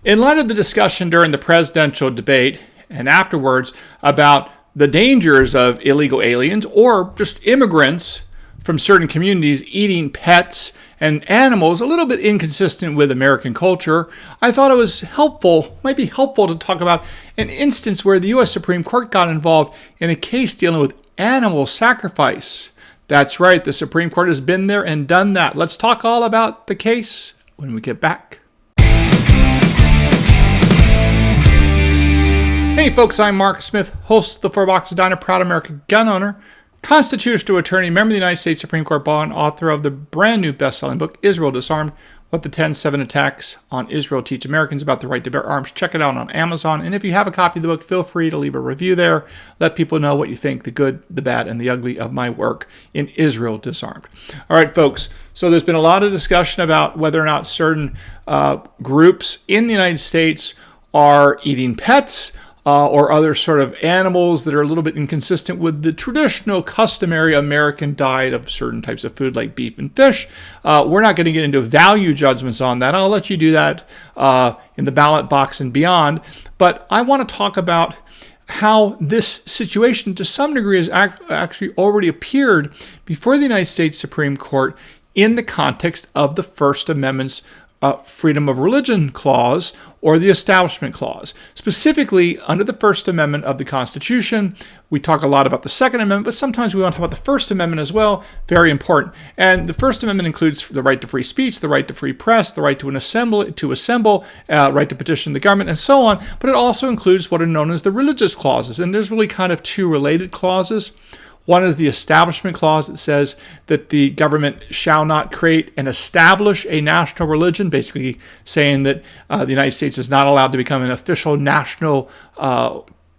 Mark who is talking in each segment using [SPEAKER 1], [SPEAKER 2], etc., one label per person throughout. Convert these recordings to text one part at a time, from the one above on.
[SPEAKER 1] In light of the discussion during the presidential debate and afterwards about the dangers of illegal aliens or just immigrants from certain communities eating pets and animals, a little bit inconsistent with American culture, I thought it was might be helpful to talk about an instance where the U.S. Supreme Court got involved in a case dealing with animal sacrifice. That's right, the Supreme Court has been there and done that. Let's talk all about the case when we get back. Hey folks, I'm Mark Smith, host of the Four Boxes Diner, proud American gun owner, constitutional attorney, member of the United States Supreme Court Bar, and author of the brand new best-selling book, Israel Disarmed, What the 10-7 Attacks on Israel Teach Americans About the Right to Bear Arms. Check it out on Amazon. And if you have a copy of the book, feel free to leave a review there. Let people know what you think, the good, the bad, and the ugly of my work in Israel Disarmed. All right, folks. So there's been a lot of discussion about whether or not certain groups in the United States are eating pets, or other sort of animals that are a little bit inconsistent with the traditional, customary American diet of certain types of food like beef and fish. We're not going to get into value judgments on that. I'll let you do that in the ballot box and beyond. But I want to talk about how this situation, to some degree, has actually already appeared before the United States Supreme Court in the context of the First Amendment's Freedom of Religion Clause or the Establishment Clause. Specifically, under the First Amendment of the Constitution, we talk a lot about the Second Amendment, but sometimes we want to talk about the First Amendment as well. Very important. And the First Amendment includes the right to free speech, the right to free press, the right to assemble, right to petition the government, and so on. But it also includes what are known as the religious clauses. And there's really kind of two related clauses. One is the Establishment Clause that says that the government shall not create and establish a national religion, basically saying that the United States is not allowed to become an official national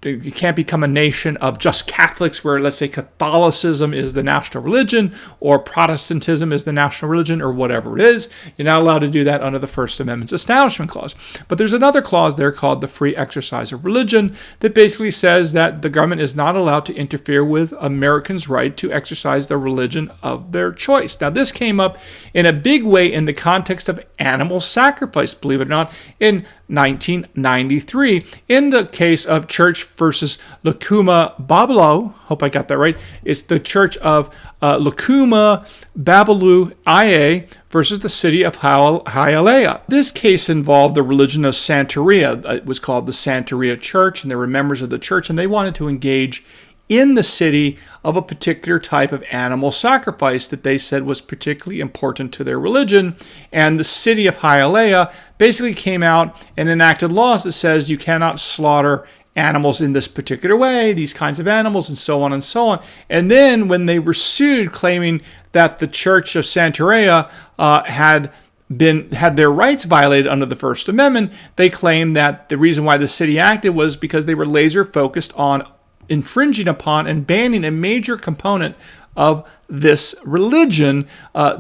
[SPEAKER 1] you can't become a nation of just Catholics where, let's say, Catholicism is the national religion or Protestantism is the national religion or whatever it is. You're not allowed to do that under the First Amendment's Establishment Clause. But there's another clause there called the Free Exercise of Religion that basically says that the government is not allowed to interfere with Americans' right to exercise the religion of their choice. Now, this came up in a big way in the context of animal sacrifice, believe it or not, in 1993, in the case of Church versus Lucuma Babalu. Hope I got that right. It's the Church of Lucuma Babalu IA versus the city of Hialeah. This case involved the religion of Santeria. It was called the Santeria Church, and there were members of the church, and they wanted to engage in the city of a particular type of animal sacrifice that they said was particularly important to their religion. And the city of Hialeah basically came out and enacted laws that says you cannot slaughter animals in this particular way, these kinds of animals, and so on and so on. And then when they were sued, claiming that the Church of Santeria had their rights violated under the First Amendment, they claimed that the reason why the city acted was because they were laser focused on infringing upon and banning a major component of this religion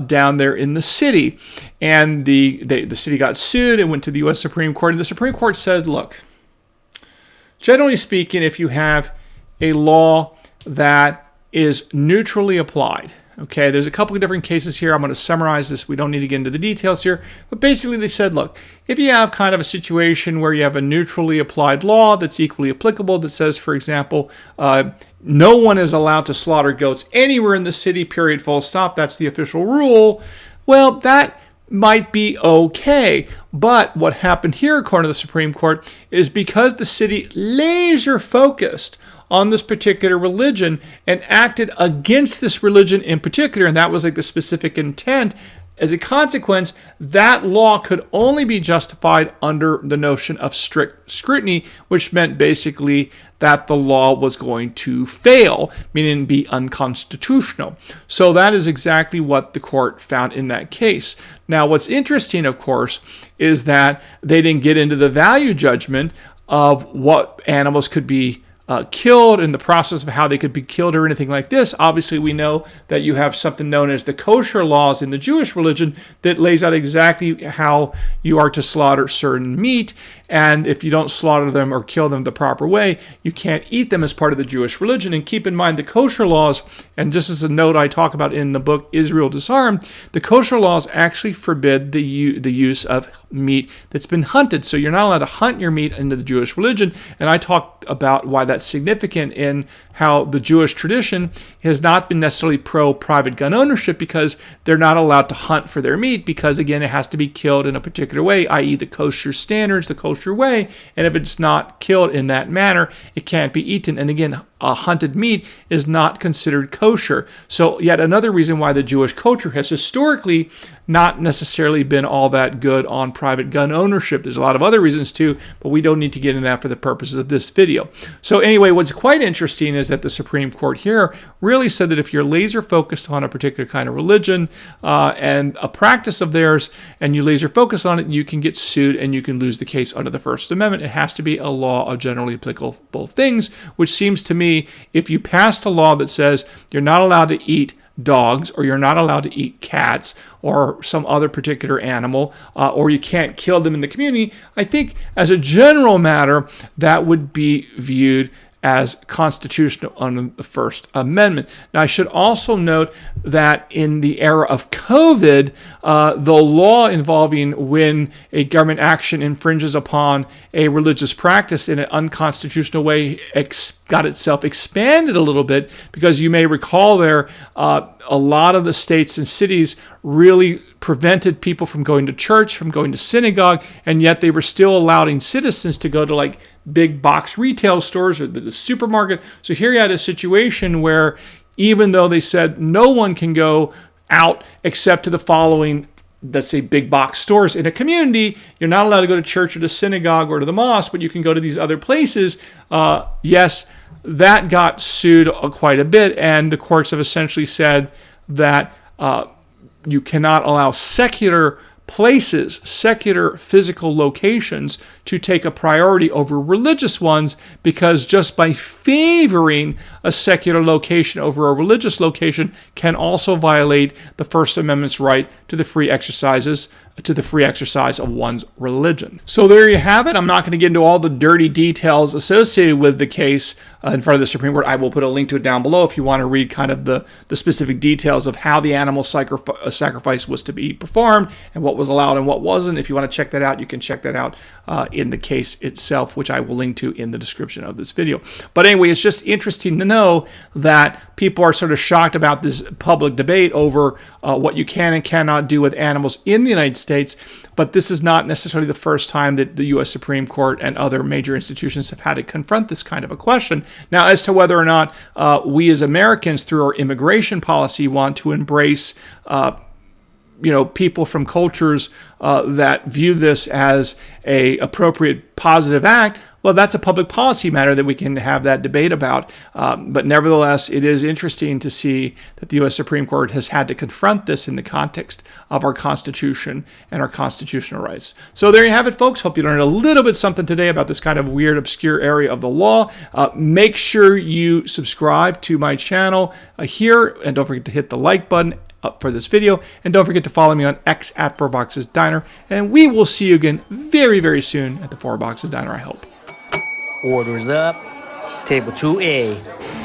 [SPEAKER 1] down there in the city. And the city got sued. It went to the U.S. Supreme Court. And the Supreme Court said, look, generally speaking, if you have a law that is neutrally applied, okay, there's a couple of different cases here. I'm going to summarize this. We don't need to get into the details here. But basically they said, look, if you have kind of a situation where you have a neutrally applied law that's equally applicable that says, for example, no one is allowed to slaughter goats anywhere in the city, period, full stop. That's the official rule. Well, that might be okay. But what happened here, according to the Supreme Court, is because the city laser focused on this particular religion and acted against this religion in particular, and that was like the specific intent. As a consequence, that law could only be justified under the notion of strict scrutiny, which meant basically that the law was going to fail, meaning be unconstitutional. So that is exactly what the court found in that case. Now, what's interesting, of course, is that they didn't get into the value judgment of what animals could be killed in the process of how they could be killed or anything like this. Obviously, we know that you have something known as the kosher laws in the Jewish religion that lays out exactly how you are to slaughter certain meat. And if you don't slaughter them or kill them the proper way, you can't eat them as part of the Jewish religion. And keep in mind the kosher laws, and just as a note I talk about in the book Israel Disarmed, the kosher laws actually forbid the use of meat that's been hunted. So you're not allowed to hunt your meat into the Jewish religion. And I talked about why that's significant in how the Jewish tradition has not been necessarily pro-private gun ownership, because they're not allowed to hunt for their meat, because again, it has to be killed in a particular way, i.e. the kosher standards, the kosher way, and if it's not killed in that manner, it can't be eaten. And again, hunted meat is not considered kosher. So yet another reason why the Jewish culture has historically not necessarily been all that good on private gun ownership. There's a lot of other reasons too, but we don't need to get into that for the purposes of this video. So anyway, what's quite interesting is that the Supreme Court here really said that if you're laser focused on a particular kind of religion and a practice of theirs, and you laser focus on it, you can get sued and you can lose the case under the First Amendment. It has to be a law of generally applicable things, which seems to me, if you passed a law that says you're not allowed to eat dogs, or you're not allowed to eat cats or some other particular animal, or you can't kill them in the community, I think as a general matter, that would be viewed as constitutional under the First Amendment. Now, I should also note that in the era of COVID, the law involving when a government action infringes upon a religious practice in an unconstitutional way got itself expanded a little bit, because you may recall there, a lot of the states and cities really prevented people from going to church, from going to synagogue, and yet they were still allowing citizens to go to like big box retail stores or the supermarket. So here you had a situation where even though they said no one can go out except to the following, let's say, big box stores in a community, you're not allowed to go to church or to synagogue or to the mosque, but you can go to these other places. Yes, that got sued quite a bit, and the courts have essentially said that you cannot allow secular places, secular physical locations, to take a priority over religious ones, because just by favoring a secular location over a religious location can also violate the First Amendment's right to the free exercise of one's religion. So there you have it. I'm not going to get into all the dirty details associated with the case in front of the Supreme Court. I will put a link to it down below if you want to read kind of the specific details of how the animal sacrifice was to be performed and what was allowed and what wasn't. If you want to check that out, you can check that out in the case itself, which I will link to in the description of this video. But anyway, it's just interesting to know that people are sort of shocked about this public debate over what you can and cannot do with animals in the United States. But this is not necessarily the first time that the U.S. Supreme Court and other major institutions have had to confront this kind of a question. Now, as to whether or not we as Americans, through our immigration policy, want to embrace people from cultures that view this as a appropriate positive act, well, that's a public policy matter that we can have that debate about. But nevertheless, it is interesting to see that the U.S. Supreme Court has had to confront this in the context of our Constitution and our constitutional rights. So there you have it, folks. Hope you learned a little bit something today about this kind of weird, obscure area of the law. Make sure you subscribe to my channel here, and don't forget to hit the like button up for this video, and don't forget to follow me on X at 4Boxes Diner, and we will see you again very, very soon at the 4Boxes Diner, I hope.
[SPEAKER 2] Orders up. Table 2A.